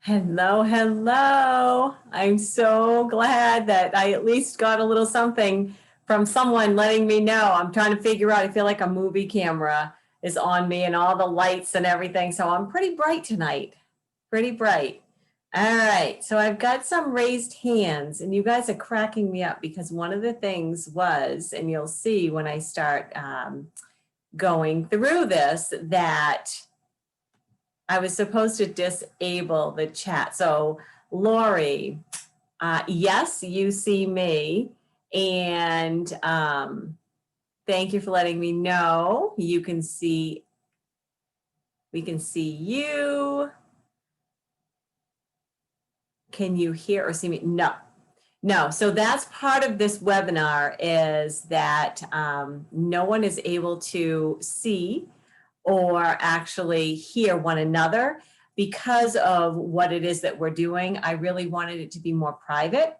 Hello, hello. I'm so glad that I at least got a little something from someone letting me know. I'm trying to figure out, I feel like a movie camera is on me and all the lights and everything. So I'm pretty bright tonight, pretty bright. All right, so I've got some raised hands and you guys are cracking me up because one of the things was, and you'll see when I start going through this, that I was supposed to disable the chat. So Lori, yes, you see me. And thank you for letting me know. You can see, we can see you. Can you hear or see me? No, no. So that's part of this webinar is that no one is able to see or actually hear one another because of what it is that we're doing. I really wanted it to be more private.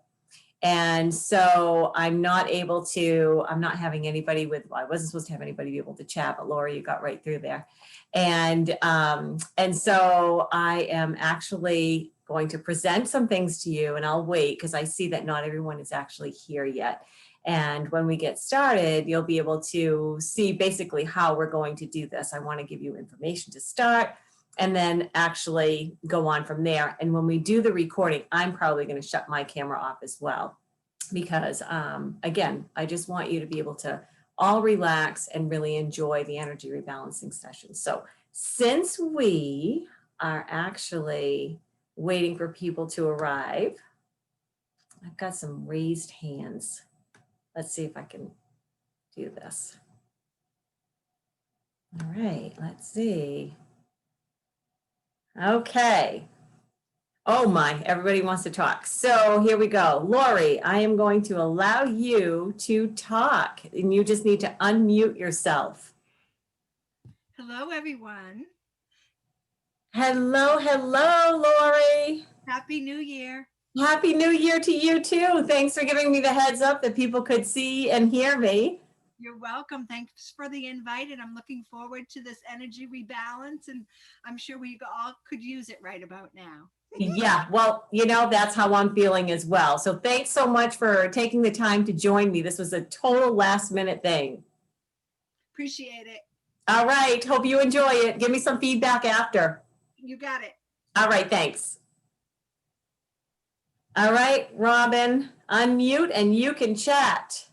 And so I'm not able to, I'm not having anybody with, well, I wasn't supposed to have anybody be able to chat, but Laura, you got right through there. And so I am actually going to present some things to you and I'll wait because I see that not everyone is actually here yet. And when we get started, you'll be able to see basically how we're going to do this. I want to give you information to start and then actually go on from there. And when we do the recording, I'm probably going to shut my camera off as well, because again, I just want you to be able to all relax and really enjoy the energy rebalancing session. So since we are actually waiting for people to arrive, I've got some raised hands. Let's see if I can do this. All right, let's see. Okay. Oh my, everybody wants to talk. So here we go. Lori, I am going to allow you to talk and you just need to unmute yourself. Hello, everyone. Hello, hello, Lori. Happy New Year. Happy New Year to you too. Thanks for giving me the heads up that people could see and hear me. You're welcome. Thanks for the invite. And I'm looking forward to this energy rebalance. And I'm sure we all could use it right about now. Yeah, well, you know, that's how I'm feeling as well. So thanks so much for taking the time to join me. This was a total last minute thing. Appreciate it. All right. Hope you enjoy it. Give me some feedback after. You got it. All right. Thanks. All right, Robin, unmute and you can chat.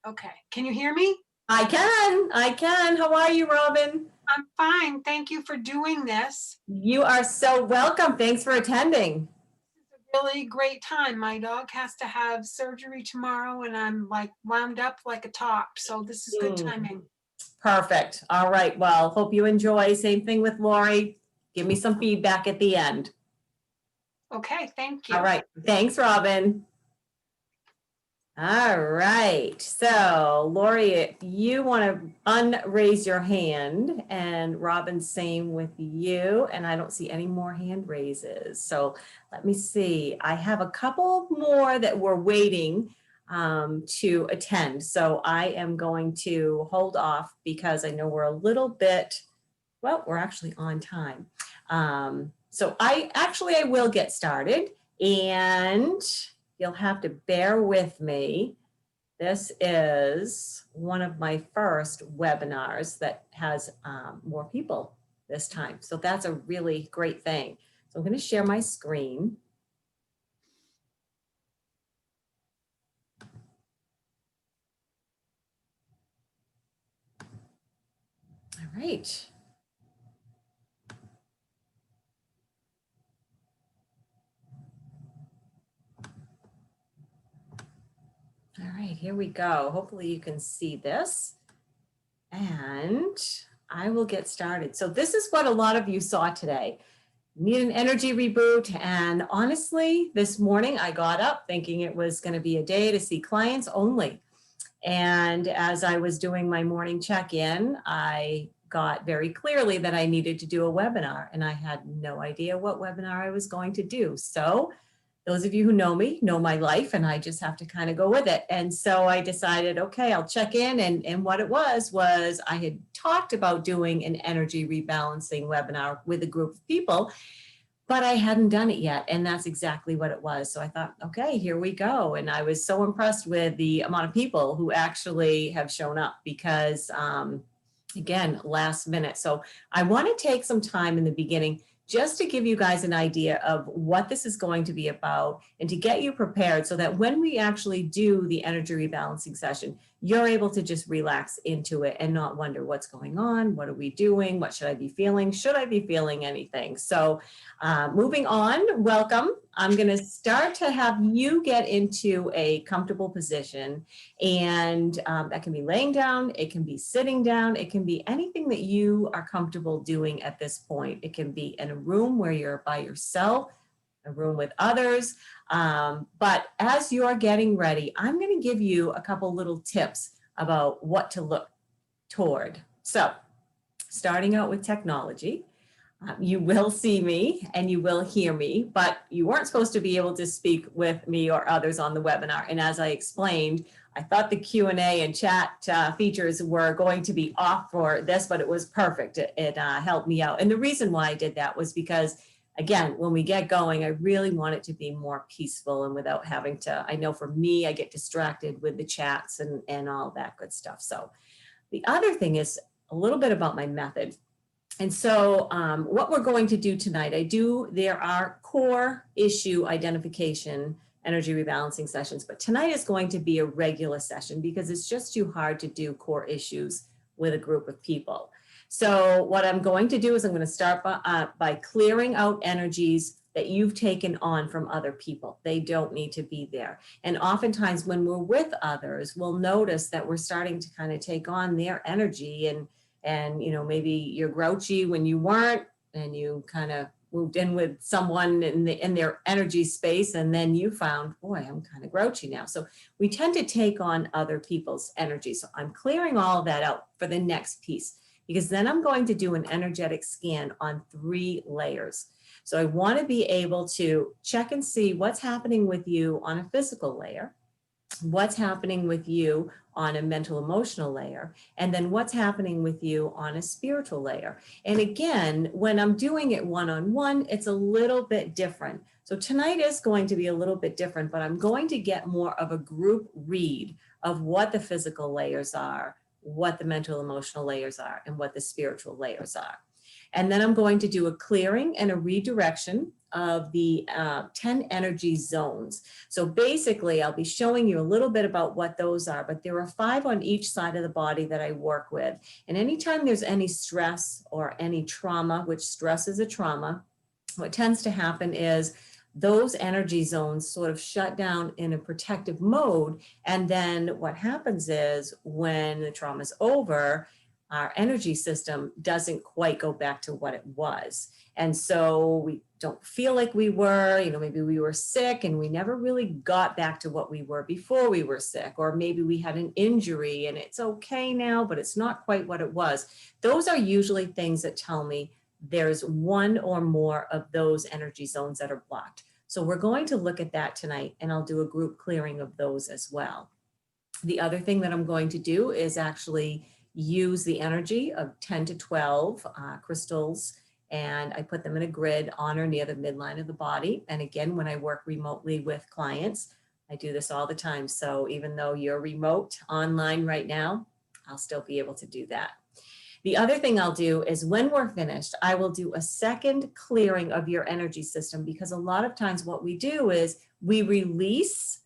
Okay, can you hear me? I can. How are you, Robin? I'm fine. Thank you for doing this. You are so welcome. Thanks for attending. It's a really great time. My dog has to have surgery tomorrow and I'm like wound up like a top. So this is good timing. Perfect. All right. Well, hope you enjoy. Same thing with Lori. Give me some feedback at the end. Okay, thank you. All right. Thanks, Robin. All right. So, Lori, if you want to unraise your hand, and Robin, same with you. And I don't see any more hand raises. So let me see. I have a couple more that we're waiting to attend. So I am going to hold off because I know we're a little bit, well, we're actually on time. So I will get started and you'll have to bear with me. This is one of my first webinars that has more people this time. So that's a really great thing. So I'm going to share my screen. All right. All right, here we go. Hopefully you can see this and I will get started. So this is what a lot of you saw today. Need an energy reboot. And honestly, this morning I got up thinking it was going to be a day to see clients only. And as I was doing my morning check-in, I got very clearly that I needed to do a webinar and I had no idea what webinar I was going to do. So those of you who know me know my life, and I just have to kind of go with it. And so I decided, okay, I'll check in. And what it was I had talked about doing an energy rebalancing webinar with a group of people, but I hadn't done it yet. And that's exactly what it was. So I thought, okay, here we go. And I was so impressed with the amount of people who actually have shown up because, again, last minute. So I want to take some time in the beginning just to give you guys an idea of what this is going to be about and to get you prepared so that when we actually do the energy rebalancing session, you're able to just relax into it and not wonder what's going on, what are we doing, what should I be feeling, should I be feeling anything? So moving on, welcome. I'm going to start to have you get into a comfortable position, and that can be laying down, it can be sitting down, it can be anything that you are comfortable doing at this point. It can be in a room where you're by yourself, a room with others. But as you're getting ready, I'm going to give you a couple little tips about what to look toward. So starting out with technology. You will see me and you will hear me, but you weren't supposed to be able to speak with me or others on the webinar. And as I explained, I thought the Q&A and chat features were going to be off for this, but it was perfect. It helped me out. And the reason why I did that was because, again, when we get going, I really want it to be more peaceful and without having to, I know for me, I get distracted with the chats and all that good stuff. So the other thing is a little bit about my method. And so what we're going to do tonight, there are core issue identification energy rebalancing sessions, but tonight is going to be a regular session because it's just too hard to do core issues with a group of people. So what I'm going to do is I'm going to start by clearing out energies that you've taken on from other people. They don't need to be there. And oftentimes when we're with others, we'll notice that we're starting to kind of take on their energy, and you know, maybe you're grouchy when you weren't, and you kind of moved in with someone in their energy space, and then you found, boy, I'm kind of grouchy now. So we tend to take on other people's energy. So I'm clearing all of that out for the next piece, because then I'm going to do an energetic scan on 3 layers. So I want to be able to check and see what's happening with you on a physical layer, what's happening with you on a mental emotional layer, and then what's happening with you on a spiritual layer. And again, when I'm doing it one-on-one, it's a little bit different. So tonight is going to be a little bit different, but I'm going to get more of a group read of what the physical layers are, what the mental emotional layers are, and what the spiritual layers are. And then I'm going to do a clearing and a redirection of the 10 energy zones. So basically, I'll be showing you a little bit about what those are, but there are 5 on each side of the body that I work with. And anytime there's any stress or any trauma, which stress is a trauma, what tends to happen is those energy zones sort of shut down in a protective mode. And then what happens is when the trauma is over, our energy system doesn't quite go back to what it was. And so we don't feel like we were, you know, maybe we were sick and we never really got back to what we were before we were sick, or maybe we had an injury and it's okay now, but it's not quite what it was. Those are usually things that tell me there's one or more of those energy zones that are blocked. So we're going to look at that tonight, and I'll do a group clearing of those as well. The other thing that I'm going to do is actually use the energy of 10 to 12 crystals, and I put them in a grid on or near the midline of the body. And again, when I work remotely with clients, I do this all the time. So even though you're remote online right now, I'll still be able to do that. The other thing I'll do is when we're finished, I will do a second clearing of your energy system, because a lot of times what we do is we release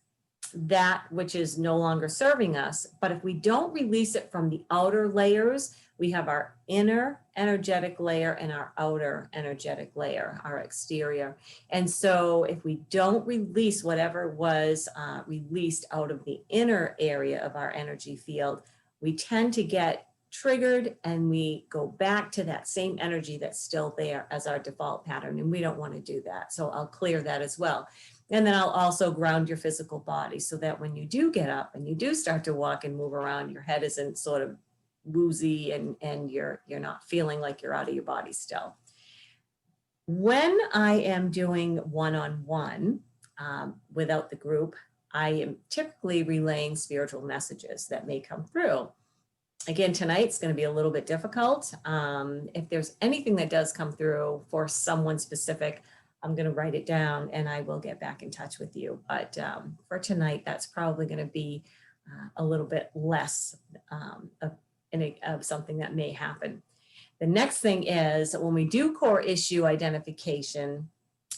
that which is no longer serving us. But if we don't release it from the outer layers, we have our inner energetic layer and our outer energetic layer, our exterior. And so if we don't release whatever was released out of the inner area of our energy field, we tend to get triggered and we go back to that same energy that's still there as our default pattern. And we don't want to do that. So I'll clear that as well. And then I'll also ground your physical body so that when you do get up and you do start to walk and move around, your head isn't sort of woozy and you're not feeling like you're out of your body still. When I am doing one-on-one, without the group, I am typically relaying spiritual messages that may come through. Again, tonight's going to be a little bit difficult. If there's anything that does come through for someone specific, I'm going to write it down and I will get back in touch with you. But for tonight, that's probably going to be a little bit less of something that may happen. The next thing is when we do core issue identification,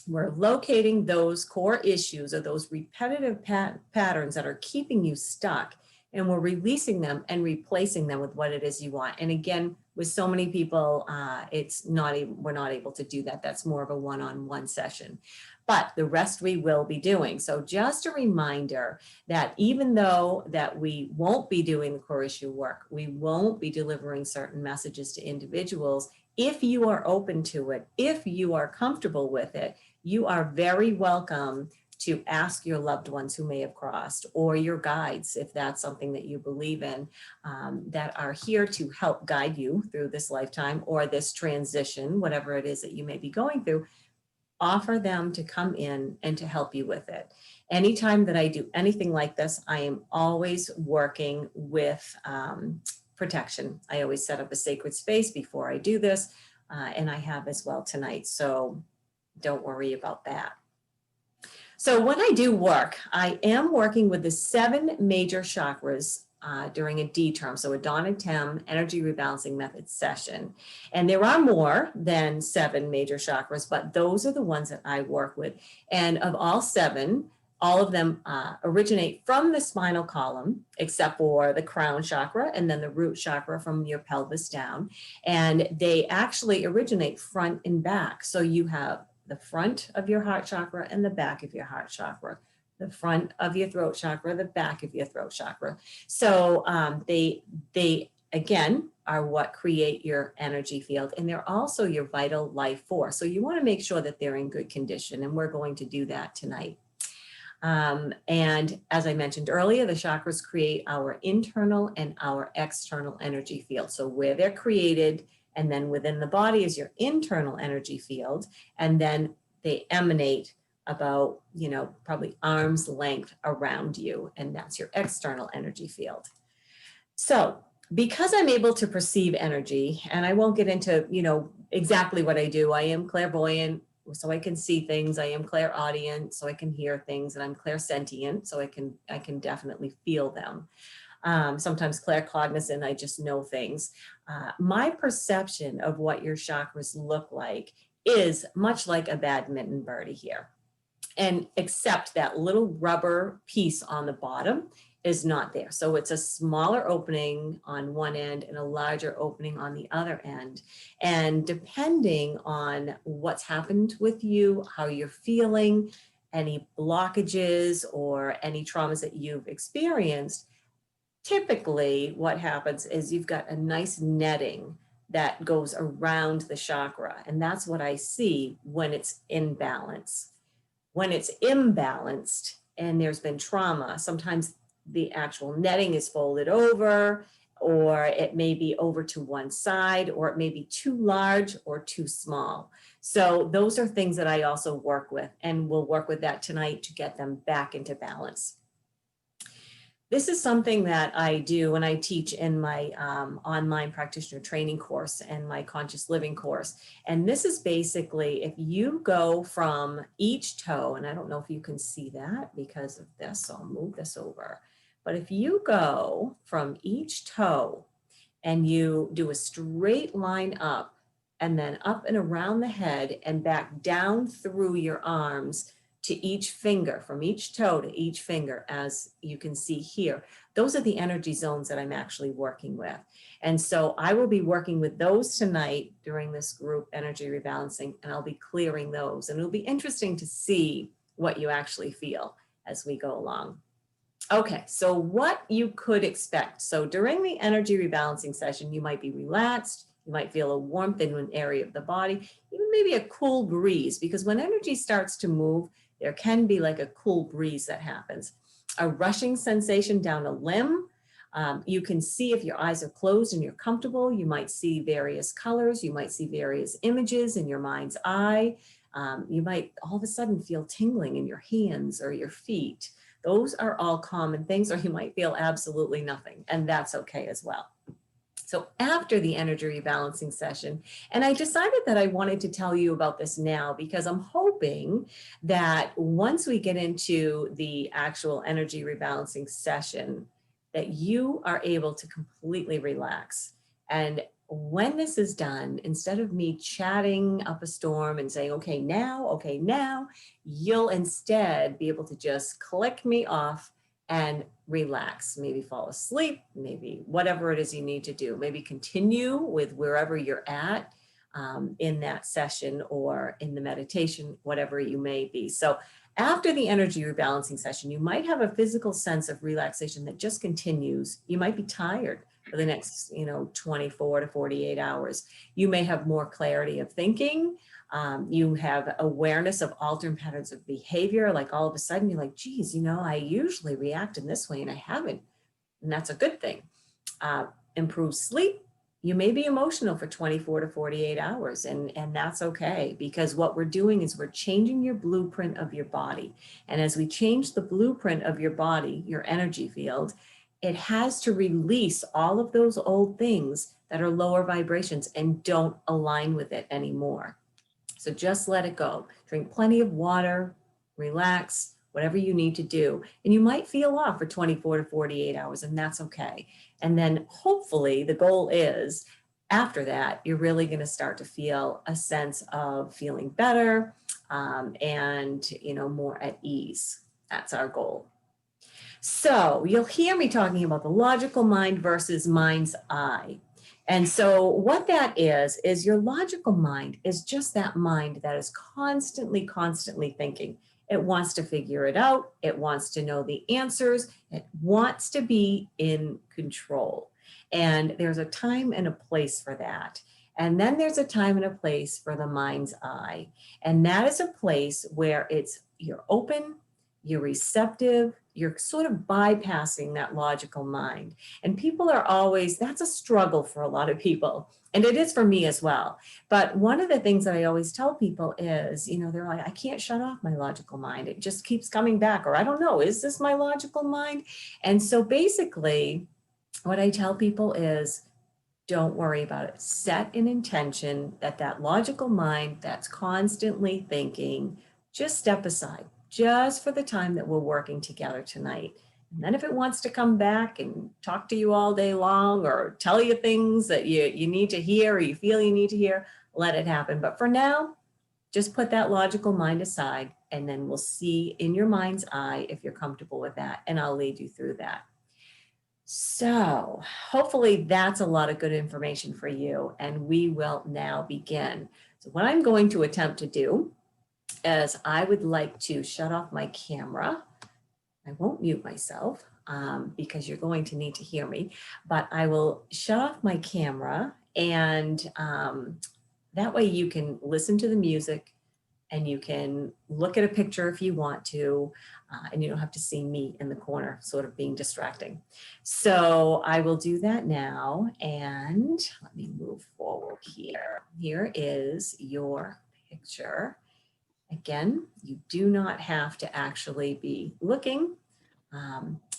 we're locating those core issues or those repetitive patterns that are keeping you stuck, and we're releasing them and replacing them with what it is you want. And again, with so many people, we're not able to do that. That's more of a one-on-one session, but the rest we will be doing. So just a reminder that even though that we won't be doing the core issue work, we won't be delivering certain messages to individuals. If you are open to it, if you are comfortable with it, you are very welcome to ask your loved ones who may have crossed, or your guides, if that's something that you believe in, that are here to help guide you through this lifetime or this transition, whatever it is that you may be going through. Offer them to come in and to help you with it. Anytime that I do anything like this, I am always working with protection. I always set up a sacred space before I do this, and I have as well tonight. So don't worry about that. So when I do work, I am working with the 7 major chakras during a D term, so a Dawn and Tem energy rebalancing method session. And there are more than 7 major chakras, but those are the ones that I work with. And of all 7, all of them originate from the spinal column, except for the crown chakra and then the root chakra from your pelvis down. And they actually originate front and back. So you have the front of your heart chakra and the back of your heart chakra, the front of your throat chakra, the back of your throat chakra. So they again are what create your energy field, and they're also your vital life force. So you want to make sure that they're in good condition, and we're going to do that tonight. And as I mentioned earlier, the chakras create our internal and our external energy field. So where they're created, and then within the body is your internal energy field. And then they emanate about, probably arm's length around you. And that's your external energy field. So because I'm able to perceive energy, and I won't get into, exactly what I do. I am clairvoyant, so I can see things. I am clairaudient, so I can hear things, and I'm clairsentient, so I can definitely feel them. Sometimes claircognizant, I just know things. My perception of what your chakras look like is much like a badminton birdie here. And except that little rubber piece on the bottom is not there. So it's a smaller opening on one end and a larger opening on the other end. And depending on what's happened with you, how you're feeling, any blockages or any traumas that you've experienced, typically what happens is you've got a nice netting that goes around the chakra. And that's what I see when it's in balance. When it's imbalanced and there's been trauma, sometimes the actual netting is folded over, or it may be over to one side, or it may be too large or too small. So those are things that I also work with, and we'll work with that tonight to get them back into balance. This is something that I do when I teach in my online practitioner training course and my conscious living course. And this is basically, if you go from each toe, and I don't know if you can see that because of this, so I'll move this over. But if you go from each toe and you do a straight line up and then up and around the head and back down through your arms to each finger, from each toe to each finger, as you can see here, those are the energy zones that I'm actually working with. And so I will be working with those tonight during this group energy rebalancing, and I'll be clearing those. And it'll be interesting to see what you actually feel as we go along. Okay, so what you could expect. So during the energy rebalancing session, you might be relaxed, you might feel a warmth in an area of the body, even maybe a cool breeze, because when energy starts to move, there can be like a cool breeze that happens. A rushing sensation down a limb. You can see if your eyes are closed and you're comfortable, you might see various colors, you might see various images in your mind's eye. You might all of a sudden feel tingling in your hands or your feet. Those are all common things, or you might feel absolutely nothing, and that's okay as well. So after the energy rebalancing session, and I decided that I wanted to tell you about this now because I'm hoping that once we get into the actual energy rebalancing session, that you are able to completely relax. And when this is done, instead of me chatting up a storm and saying, okay, now, you'll instead be able to just click me off and relax, maybe fall asleep, maybe whatever it is you need to do, maybe continue with wherever you're at in that session or in the meditation, whatever you may be. So after the energy rebalancing session, you might have a physical sense of relaxation that just continues. You might be tired for the next, 24 to 48 hours. You may have more clarity of thinking. You have awareness of alternate patterns of behavior. Like all of a sudden you're like, geez, I usually react in this way and I haven't. And that's a good thing. Improved sleep. You may be emotional for 24 to 48 hours and that's okay, because what we're doing is we're changing your blueprint of your body. And as we change the blueprint of your body, your energy field, it has to release all of those old things that are lower vibrations and don't align with it anymore. So just let it go. Drink plenty of water, relax, whatever you need to do. And you might feel off for 24 to 48 hours, and that's okay. And then hopefully the goal is after that, you're really going to start to feel a sense of feeling better and, more at ease. That's our goal. So you'll hear me talking about the logical mind versus mind's eye. And so what that is your logical mind is just that mind that is constantly thinking. It wants to figure it out. It wants to know the answers. It wants to be in control. And there's a time and a place for that. And then there's a time and a place for the mind's eye. And that is a place where you're open, you're receptive, you're sort of bypassing that logical mind. And people are always, that's a struggle for a lot of people. And it is for me as well. But one of the things that I always tell people is, they're like, I can't shut off my logical mind. It just keeps coming back. Or I don't know, is this my logical mind? And so basically, what I tell people is, don't worry about it. Set an intention that logical mind that's constantly thinking, just step aside, just for the time that we're working together tonight. And then if it wants to come back and talk to you all day long or tell you things that you need to hear or you feel you need to hear, let it happen. But for now, just put that logical mind aside and then we'll see in your mind's eye if you're comfortable with that, and I'll lead you through that. So hopefully that's a lot of good information for you, and we will now begin. So what I'm going to attempt to do is I would like to shut off my camera. I won't mute myself because you're going to need to hear me, but I will shut off my camera, and that way you can listen to the music and you can look at a picture if you want to, and you don't have to see me in the corner sort of being distracting. So I will do that now, and let me move forward here. Here is your picture. Again, you do not have to actually be looking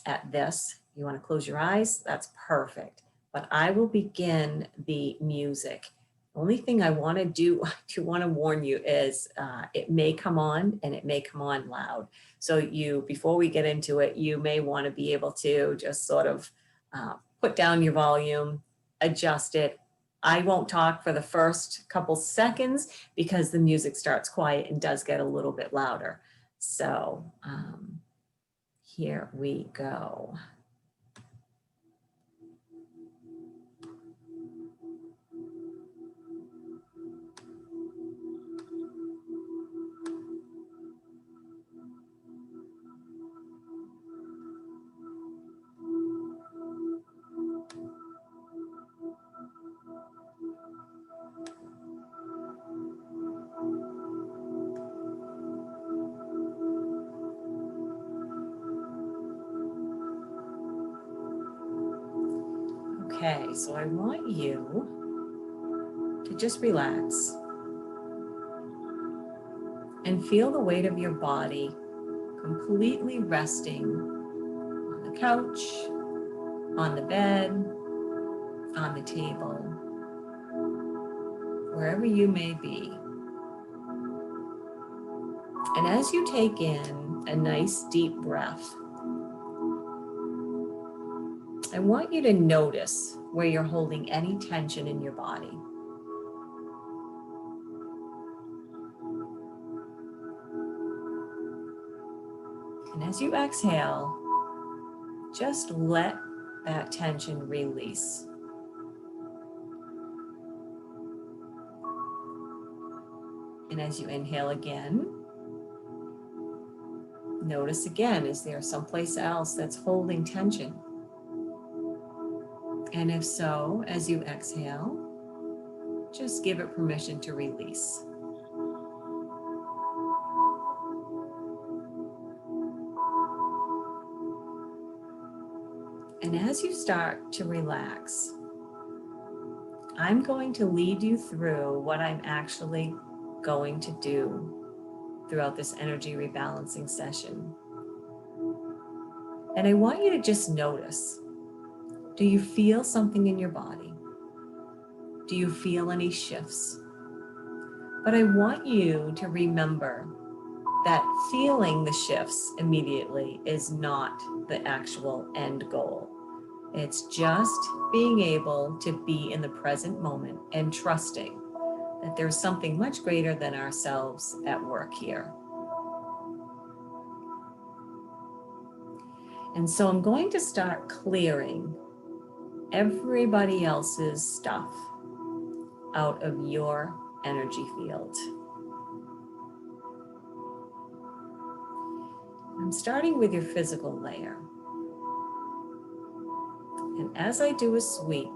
at this. You want to close your eyes, that's perfect. But I will begin the music. Only thing I want to do, I want to warn you is it may come on and it may come on loud. So before we get into it, you may want to be able to just sort of put down your volume, adjust it. I won't talk for the first couple seconds because the music starts quiet and does get a little bit louder. So here we go. Okay, so I want you to just relax. And feel the weight of your body completely resting on the couch, on the bed, on the table, wherever you may be. And as you take in a nice deep breath, I want you to notice where you're holding any tension in your body. And as you exhale, just let that tension release. And as you inhale again, notice again, is there someplace else that's holding tension? And if so, as you exhale, just give it permission to release. And as you start to relax, I'm going to lead you through what I'm actually going to do throughout this energy rebalancing session. And I want you to just notice, do you feel something in your body? Do you feel any shifts? But I want you to remember that feeling the shifts immediately is not the actual end goal. It's just being able to be in the present moment and trusting that there's something much greater than ourselves at work here. And so I'm going to start clearing everybody else's stuff out of your energy field. I'm starting with your physical layer. And as I do a sweep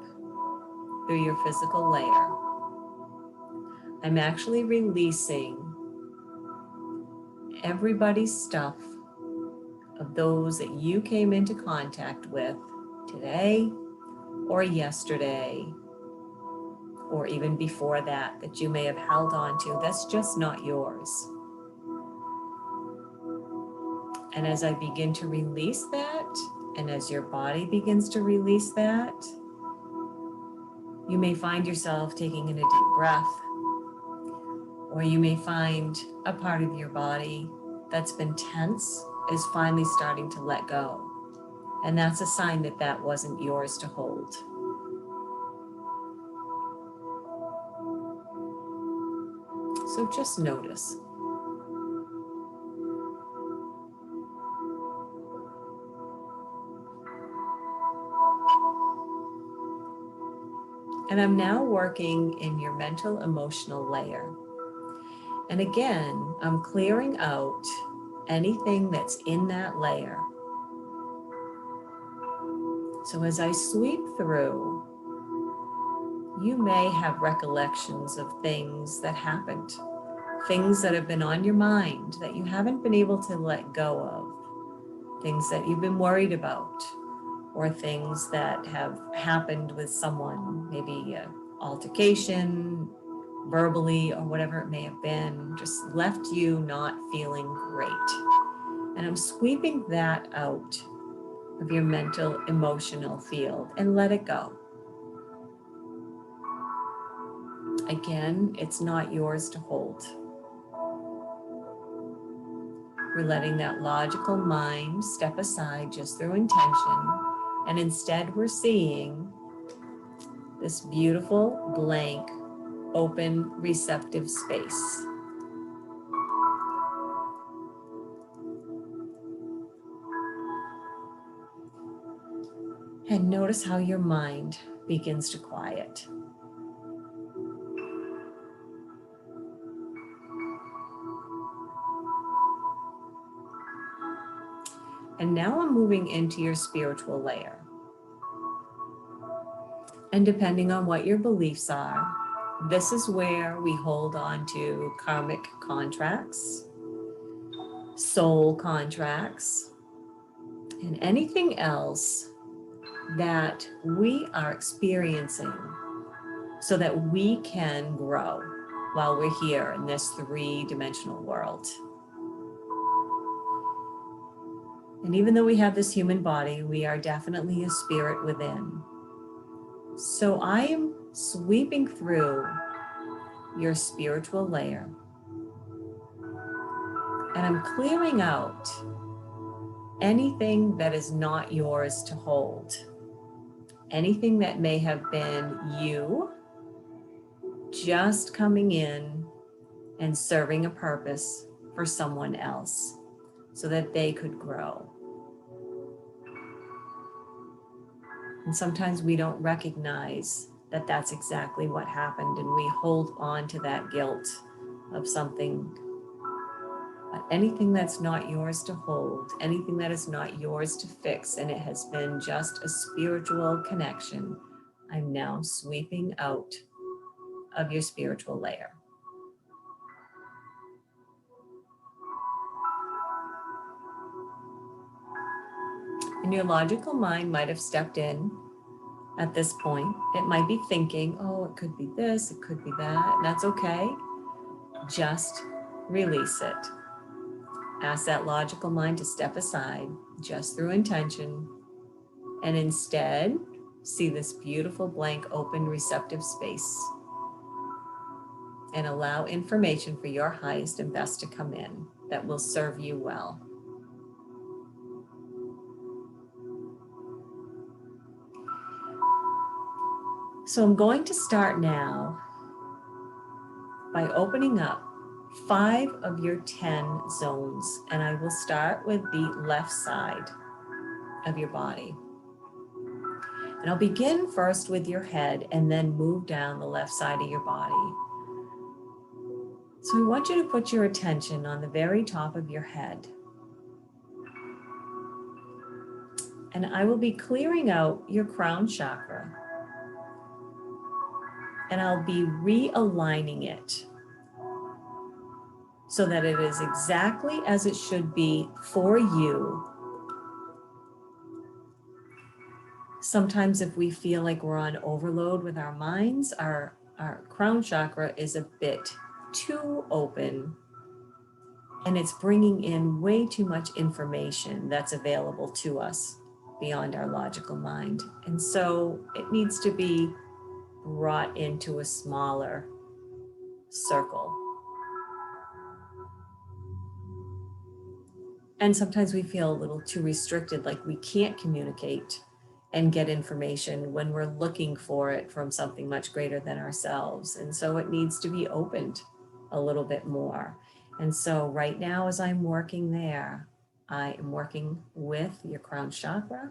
through your physical layer, I'm actually releasing everybody's stuff of those that you came into contact with today or yesterday or even before that, that you may have held on to. That's just not yours. And as I begin to release that, and as your body begins to release that, you may find yourself taking in a deep breath, or you may find a part of your body that's been tense is finally starting to let go. And that's a sign that that wasn't yours to hold. So just notice. And I'm now working in your mental emotional layer. And again, I'm clearing out anything that's in that layer. So as I sweep through, you may have recollections of things that happened, things that have been on your mind that you haven't been able to let go of, things that you've been worried about, or things that have happened with someone, maybe an altercation, verbally, or whatever it may have been, just left you not feeling great. And I'm sweeping that out of your mental, emotional field and let it go. Again, it's not yours to hold. We're letting that logical mind step aside just through intention, and instead we're seeing this beautiful, blank, open, receptive space. And notice how your mind begins to quiet. And now I'm moving into your spiritual layer. And depending on what your beliefs are, this is where we hold on to karmic contracts, soul contracts, and anything else that we are experiencing so that we can grow. while we're here in this three-dimensional world. And even though we have this human body, we are definitely a spirit within. So I am sweeping through your spiritual layer, and I'm clearing out anything that is not yours to hold. Anything that may have been you just coming in and serving a purpose for someone else so that they could grow. And sometimes we don't recognize that that's exactly what happened, and we hold on to that guilt of something. But anything that's not yours to hold, anything that is not yours to fix, and it has been just a spiritual connection, I'm now sweeping out of your spiritual layer. And your logical mind might have stepped in at this point. It might be thinking, oh, it could be this, it could be that, and that's okay. Just release it. Ask that logical mind to step aside just through intention, and instead see this beautiful blank open receptive space, and allow information for your highest and best to come in that will serve you well. So I'm going to start now by opening up 5 of your 10 zones, and I will start with the left side of your body. And I'll begin first with your head and then move down the left side of your body. So I want you to put your attention on the very top of your head. And I will be clearing out your crown chakra. And I'll be realigning it so that it is exactly as it should be for you. Sometimes if we feel like we're on overload with our minds, our crown chakra is a bit too open, and it's bringing in way too much information that's available to us beyond our logical mind. And so it needs to be brought into a smaller circle. And sometimes we feel a little too restricted, like we can't communicate and get information when we're looking for it from something much greater than ourselves. And so it needs to be opened a little bit more. And so right now, as I'm working there, I am working with your crown chakra.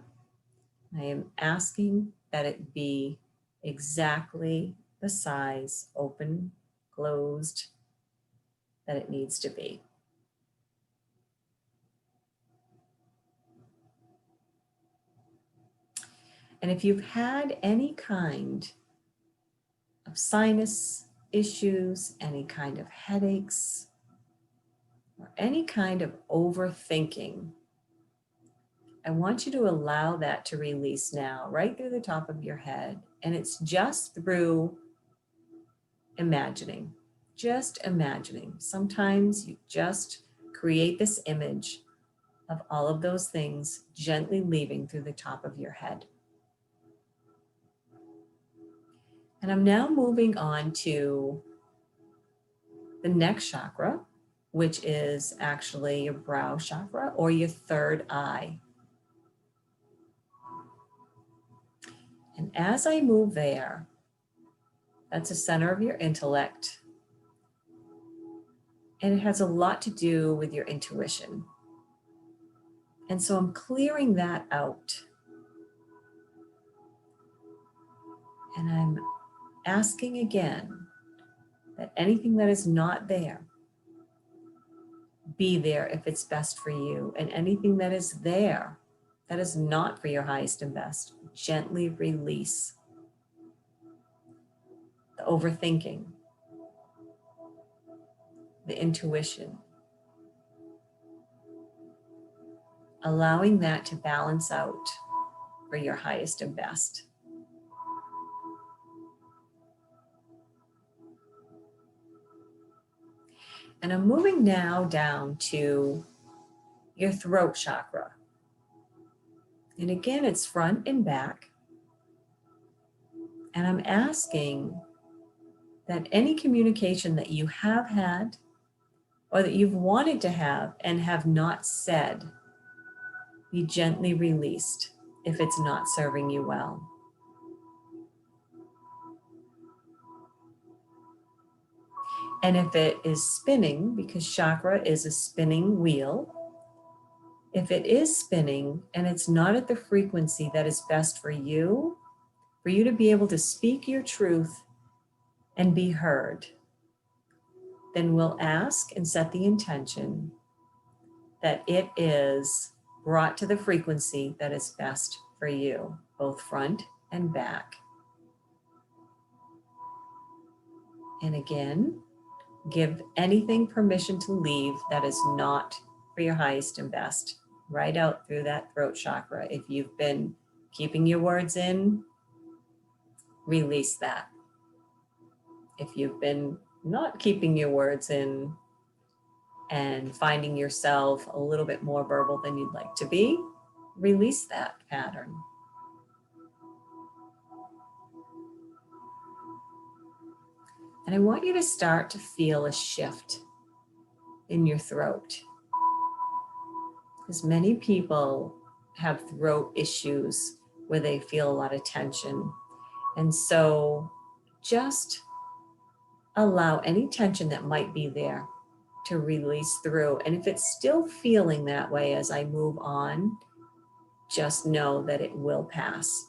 I am asking that it be exactly the size, open, closed, that it needs to be. And if you've had any kind of sinus issues, any kind of headaches, or any kind of overthinking, I want you to allow that to release now, right through the top of your head. And it's just through imagining, just imagining. Sometimes you just create this image of all of those things gently leaving through the top of your head. And I'm now moving on to the next chakra, which is actually your brow chakra or your third eye. And as I move there, that's the center of your intellect. And it has a lot to do with your intuition. And so I'm clearing that out. And I'm asking again that anything that is not there, be there if it's best for you. And anything that is there, that is not for your highest and best, gently release. The overthinking, the intuition, allowing that to balance out for your highest and best. And I'm moving now down to your throat chakra. And again, it's front and back. And I'm asking that any communication that you have had or that you've wanted to have and have not said be gently released if it's not serving you well. And if it is spinning, because chakra is a spinning wheel, if it is spinning and it's not at the frequency that is best for you to be able to speak your truth and be heard, then we'll ask and set the intention that it is brought to the frequency that is best for you, both front and back. And again, give anything permission to leave that is not for your highest and best, right out through that throat chakra. If you've been keeping your words in, release that. If you've been not keeping your words in and finding yourself a little bit more verbal than you'd like to be, release that pattern. And I want you to start to feel a shift in your throat. Because many people have throat issues where they feel a lot of tension. And so just allow any tension that might be there to release through. And if it's still feeling that way as I move on, just know that it will pass.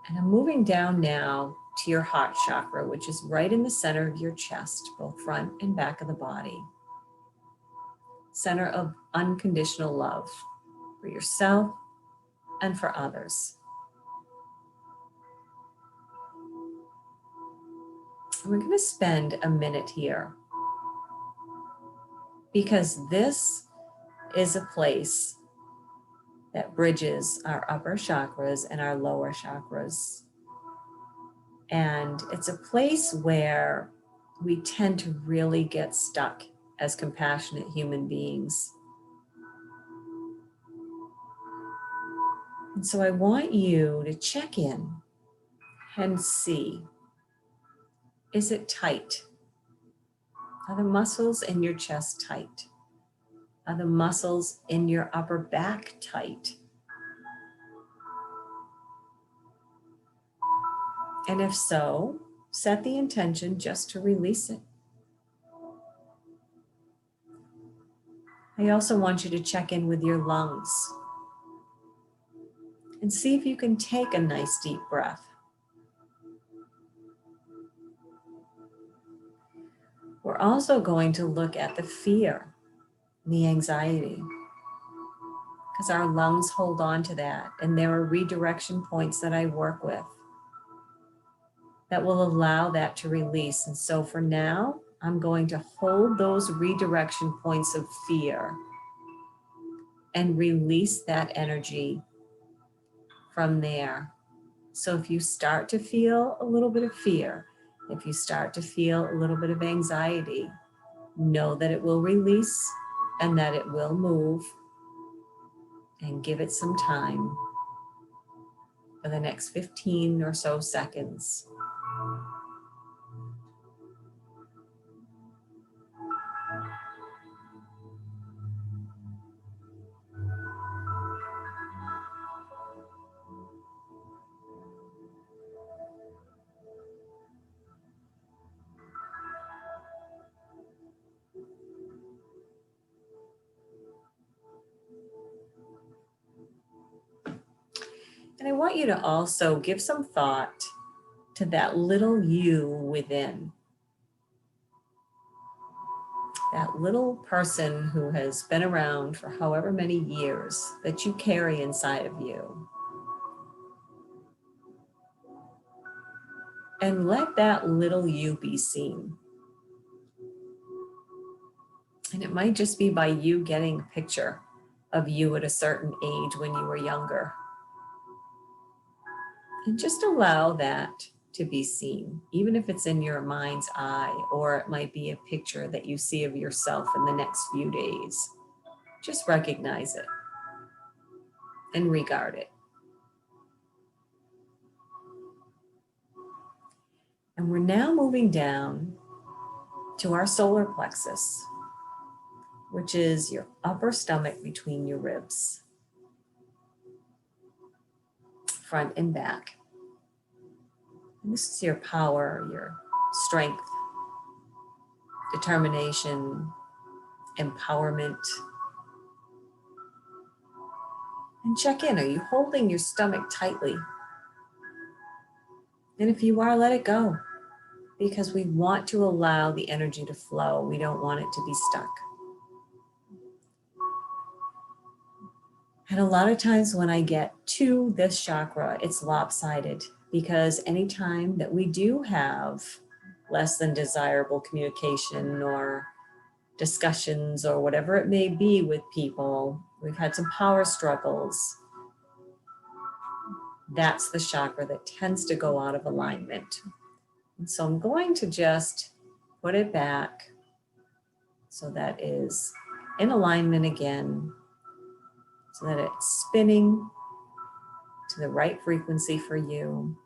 And I'm moving down now to your heart chakra, which is right in the center of your chest, both front and back of the body. Center of unconditional love for yourself and for others. We're going to spend a minute here because this is a place that bridges our upper chakras and our lower chakras. And it's a place where we tend to really get stuck as compassionate human beings. And so I want you to check in and see, is it tight? Are the muscles in your chest tight? Are the muscles in your upper back tight? And if so, set the intention just to release it. I also want you to check in with your lungs and see if you can take a nice deep breath. We're also going to look at the fear, the anxiety, because our lungs hold on to that. And there are redirection points that I work with that will allow that to release. And so for now, I'm going to hold those redirection points of fear and release that energy from there. So if you start to feel a little bit of fear, if you start to feel a little bit of anxiety, know that it will release and that it will move, and give it some time for the next 15 or so seconds. And I want you to also give some thought to that little you within. That little person who has been around for however many years that you carry inside of you. And let that little you be seen. And it might just be by you getting a picture of you at a certain age when you were younger. And just allow that to be seen, even if it's in your mind's eye, or it might be a picture that you see of yourself in the next few days. Just recognize it and regard it. And we're now moving down to our solar plexus, which is your upper stomach between your ribs, front and back. And this is your power, your strength, determination, empowerment. And check in, are you holding your stomach tightly? And if you are, let it go, because we want to allow the energy to flow. We don't want it to be stuck. And a lot of times when I get to this chakra, it's lopsided, because anytime that we do have less than desirable communication or discussions or whatever it may be with people, we've had some power struggles, that's the chakra that tends to go out of alignment. And so I'm going to just put it back so that is in alignment again, so that it's spinning to the right frequency for you.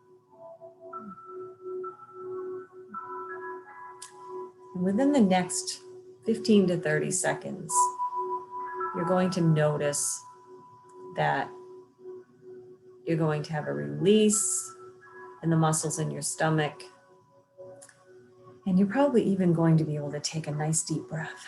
And within the next 15 to 30 seconds, you're going to notice that you're going to have a release in the muscles in your stomach. And you're probably even going to be able to take a nice deep breath.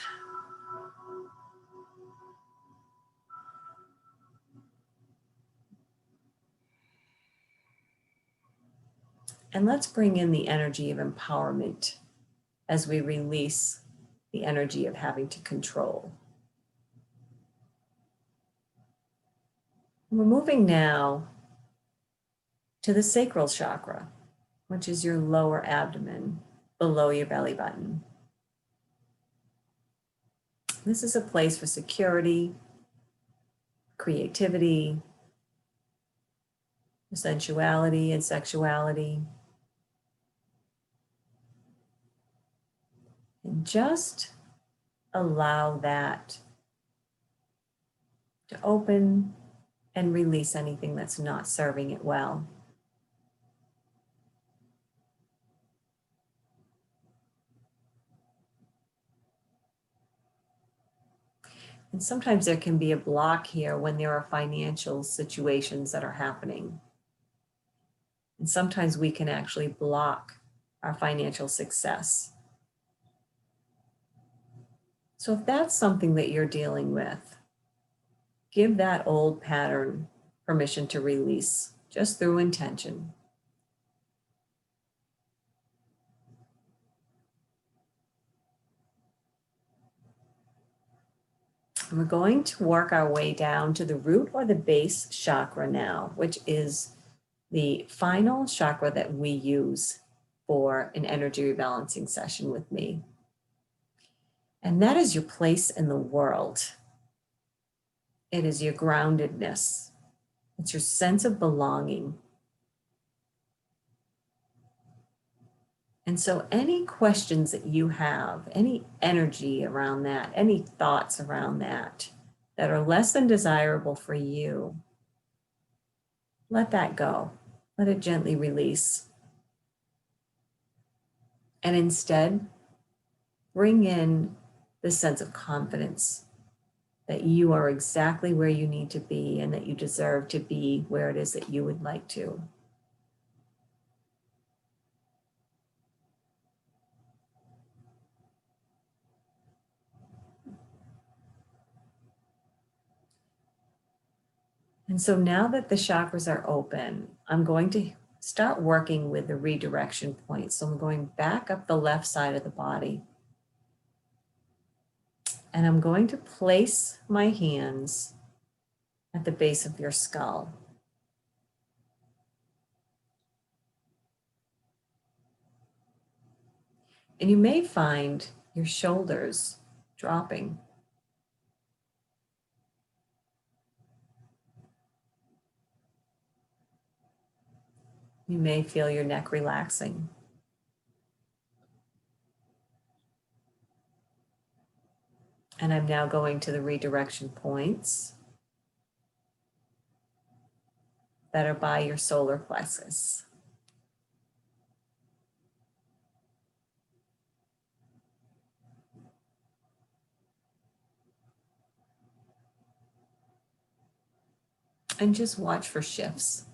And let's bring in the energy of empowerment as we release the energy of having to control. We're moving now to the sacral chakra, which is your lower abdomen below your belly button. This is a place for security, creativity, sensuality and sexuality. And just allow that to open and release anything that's not serving it well. And sometimes there can be a block here when there are financial situations that are happening. And sometimes we can actually block our financial success. So if that's something that you're dealing with, give that old pattern permission to release just through intention. And we're going to work our way down to the root or the base chakra now, which is the final chakra that we use for an energy rebalancing session with me. And that is your place in the world. It is your groundedness. It's your sense of belonging. And so any questions that you have, any energy around that, any thoughts around that are less than desirable for you, let that go. Let it gently release. And instead, bring in the sense of confidence that you are exactly where you need to be and that you deserve to be where it is that you would like to. And so now that the chakras are open, I'm going to start working with the redirection point. So I'm going back up the left side of the body. And I'm going to place my hands at the base of your skull. And you may find your shoulders dropping. You may feel your neck relaxing. And I'm now going to the redirection points that are by your solar plexus. And just watch for shifts.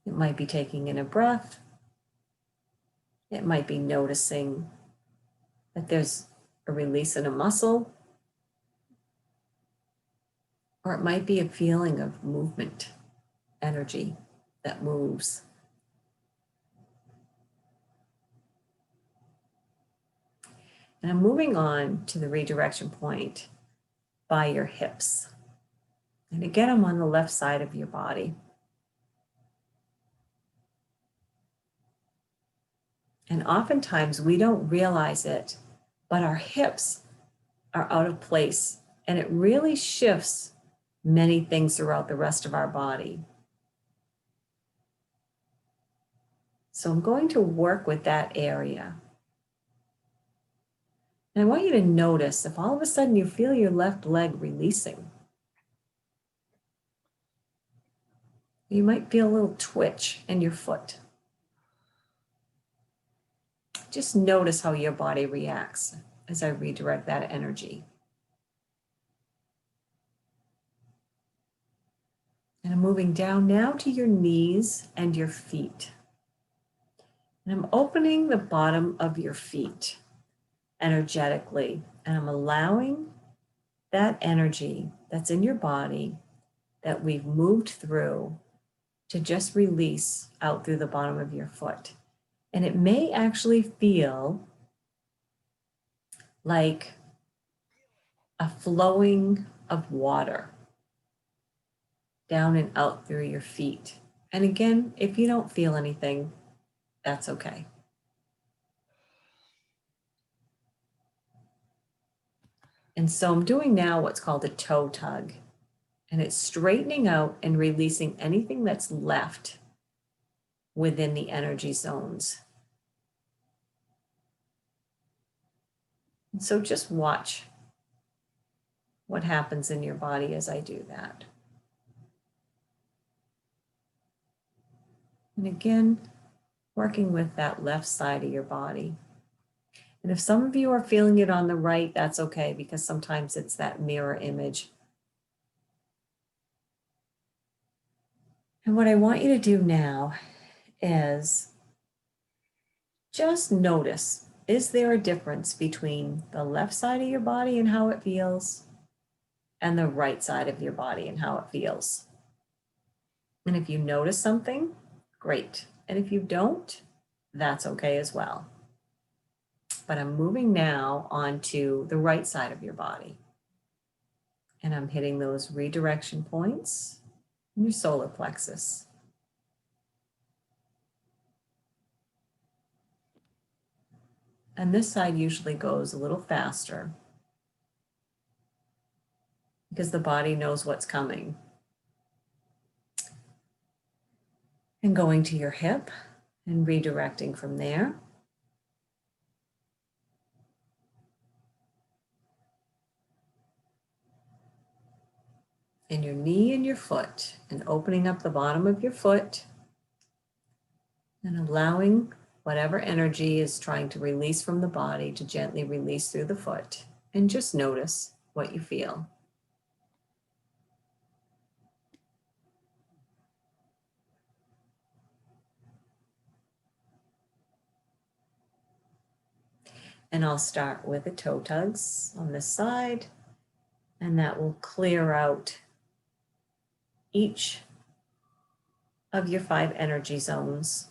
It might be taking in a breath. It might be noticing that there's a release in a muscle. Or it might be a feeling of movement, energy that moves. And I'm moving on to the redirection point by your hips. And again, I'm on the left side of your body. And oftentimes we don't realize it, but our hips are out of place and it really shifts many things throughout the rest of our body. So I'm going to work with that area. And I want you to notice if all of a sudden you feel your left leg releasing. You might feel a little twitch in your foot. Just notice how your body reacts as I redirect that energy. And I'm moving down now to your knees and your feet. And I'm opening the bottom of your feet energetically. And I'm allowing that energy that's in your body that we've moved through to just release out through the bottom of your foot. And it may actually feel like a flowing of water down and out through your feet. And again, if you don't feel anything, that's okay. And so I'm doing now what's called a toe tug. And it's straightening out and releasing anything that's left within the energy zones. And so just watch what happens in your body as I do that. And again, working with that left side of your body. And if some of you are feeling it on the right, that's okay, because sometimes it's that mirror image. And what I want you to do now is just notice, is there a difference between the left side of your body and how it feels and the right side of your body and how it feels? And if you notice something, great. And if you don't, that's okay as well. But I'm moving now onto the right side of your body. And I'm hitting those redirection points in your solar plexus. And this side usually goes a little faster because the body knows what's coming. And going to your hip and redirecting from there. And your knee and your foot, and opening up the bottom of your foot and allowing whatever energy is trying to release from the body to gently release through the foot. And just notice what you feel. And I'll start with the toe tugs on this side, and that will clear out each of your 5 energy zones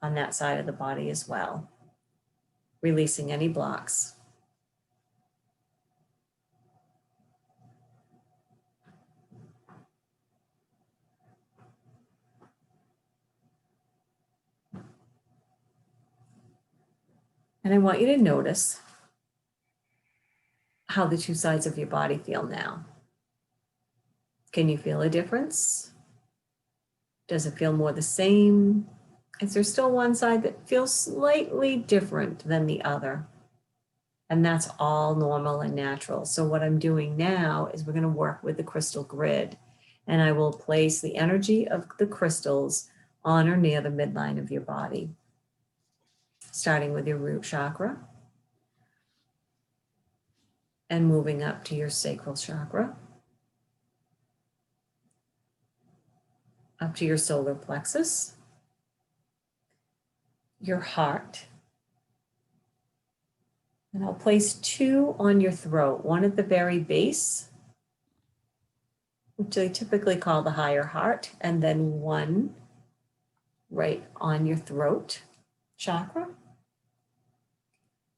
on that side of the body as well, releasing any blocks. And I want you to notice how the 2 sides of your body feel now. Can you feel a difference? Does it feel more the same? Is there still one side that feels slightly different than the other? And that's all normal and natural. So what I'm doing now is we're going to work with the crystal grid, and I will place the energy of the crystals on or near the midline of your body, starting with your root chakra and moving up to your sacral chakra, up to your solar plexus, your heart. And I'll place 2 on your throat, one at the very base, which they typically call the higher heart, and then 1 right on your throat chakra,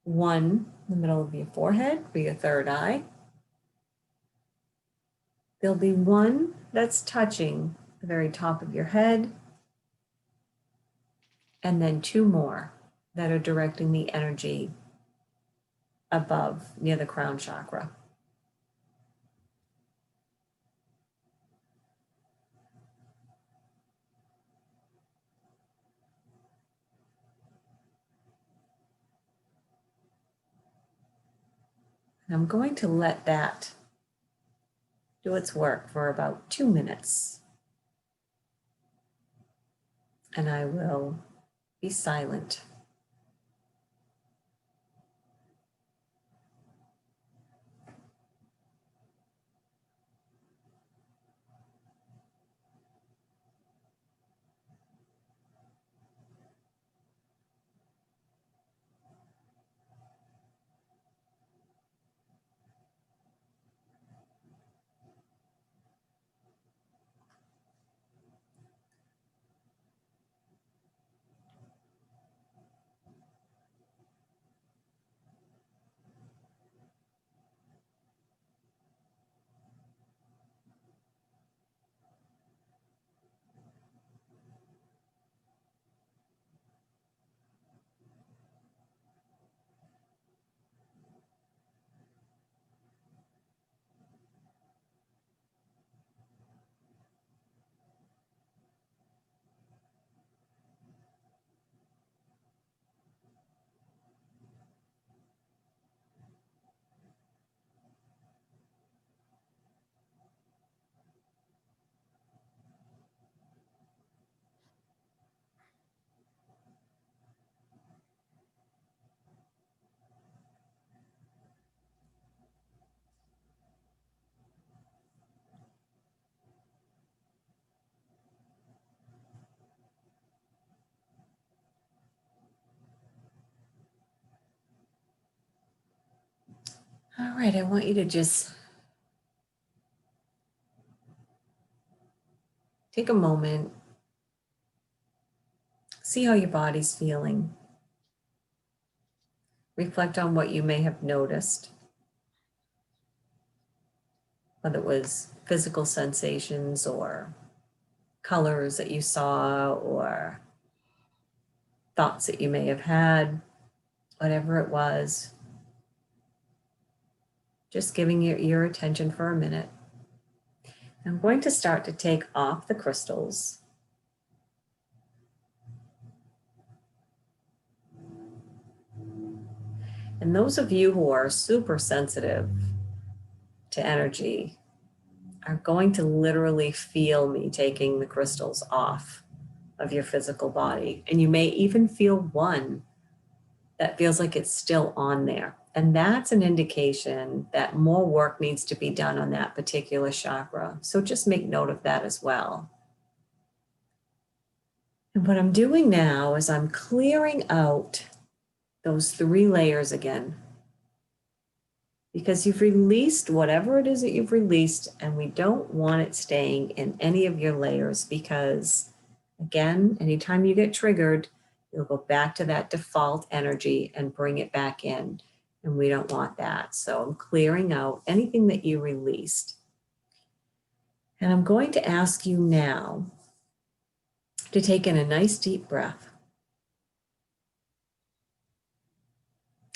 1 in the middle of your forehead for your third eye. There'll be 1 that's touching the very top of your head, and then 2 more that are directing the energy above near the crown chakra. And I'm going to let that do its work for about 2 minutes. And I will be silent. All right, I want you to just take a moment, see how your body's feeling. Reflect on what you may have noticed, whether it was physical sensations or colors that you saw or thoughts that you may have had, whatever it was. Just giving your ear attention for a minute. I'm going to start to take off the crystals. And those of you who are super sensitive to energy are going to literally feel me taking the crystals off of your physical body. And you may even feel one that feels like it's still on there. And that's an indication that more work needs to be done on that particular chakra. So just make note of that as well. And what I'm doing now is I'm clearing out those 3 layers again, because you've released whatever it is that you've released, and we don't want it staying in any of your layers, because again, anytime you get triggered, you'll go back to that default energy and bring it back in, and we don't want that. So I'm clearing out anything that you released. And I'm going to ask you now to take in a nice deep breath.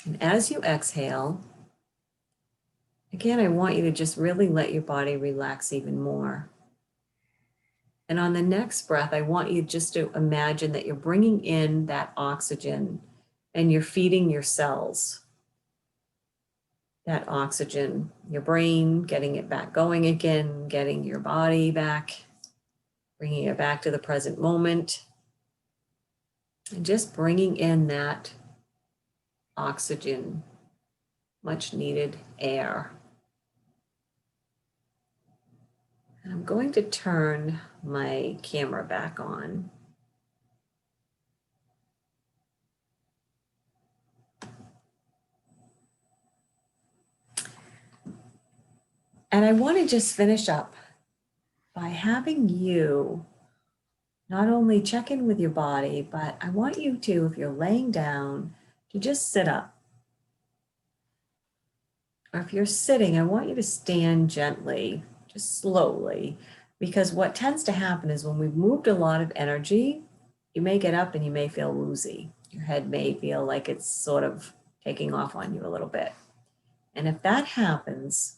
And as you exhale, again, I want you to just really let your body relax even more. And on the next breath, I want you just to imagine that you're bringing in that oxygen and you're feeding your cells that oxygen, your brain, getting it back going again, getting your body back, bringing it back to the present moment, and just bringing in that oxygen, much needed air. And I'm going to turn my camera back on. And I want to just finish up by having you not only check in with your body, but I want you to, if you're laying down, to just sit up. Or if you're sitting, I want you to stand gently, just slowly, because what tends to happen is when we've moved a lot of energy, you may get up and you may feel woozy. Your head may feel like it's sort of taking off on you a little bit. And if that happens,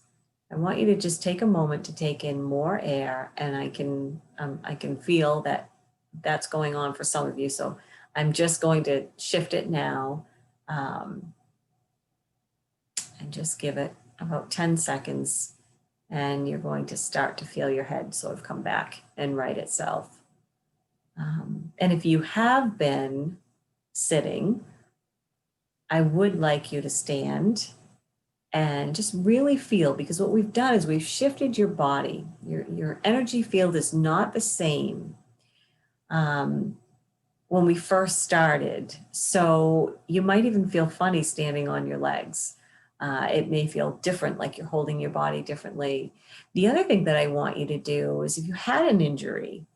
I want you to just take a moment to take in more air, and I can feel that that's going on for some of you. So I'm just going to shift it now and just give it about 10 seconds, and you're going to start to feel your head sort of come back and right itself. And if you have been sitting, I would like you to stand and just really feel, because what we've done is we've shifted your body. Your energy field is not the same when we first started. So you might even feel funny standing on your legs. It may feel different, like you're holding your body differently. The other thing that I want you to do is, if you had an injury,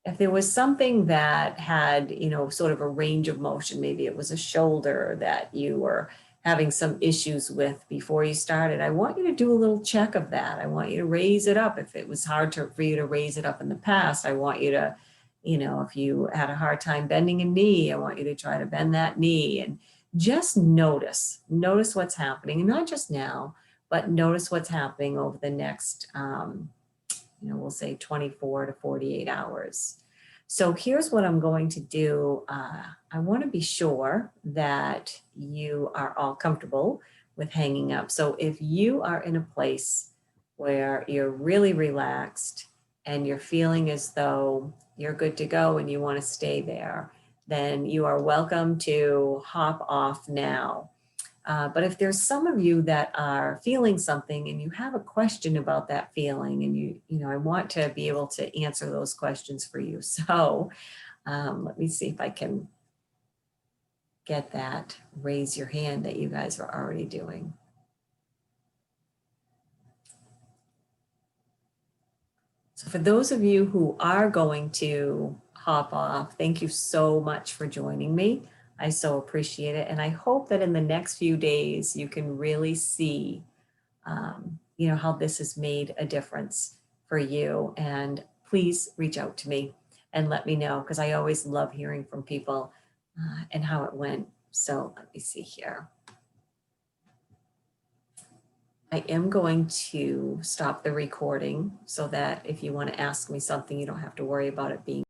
if there was something that had, sort of a range of motion, maybe it was a shoulder that you were having some issues with before you started, I want you to do a little check of that. I want you to raise it up. If it was hard for you to raise it up in the past, I want you to, if you had a hard time bending a knee, I want you to try to bend that knee and just notice what's happening. And not just now, but notice what's happening over the next, we'll say 24 to 48 hours. So here's what I'm going to do. I want to be sure that you are all comfortable with hanging up. So if you are in a place where you're really relaxed and you're feeling as though you're good to go and you want to stay there, then you are welcome to hop off now. But if there's some of you that are feeling something and you have a question about that feeling, and I want to be able to answer those questions for you. So let me see if I can get that raise your hand that you guys are already doing. So for those of you who are going to hop off, thank you so much for joining me. I so appreciate it. And I hope that in the next few days, you can really see, how this has made a difference for you. And please reach out to me and let me know, because I always love hearing from people and how it went. So let me see here. I am going to stop the recording so that if you want to ask me something, you don't have to worry about it being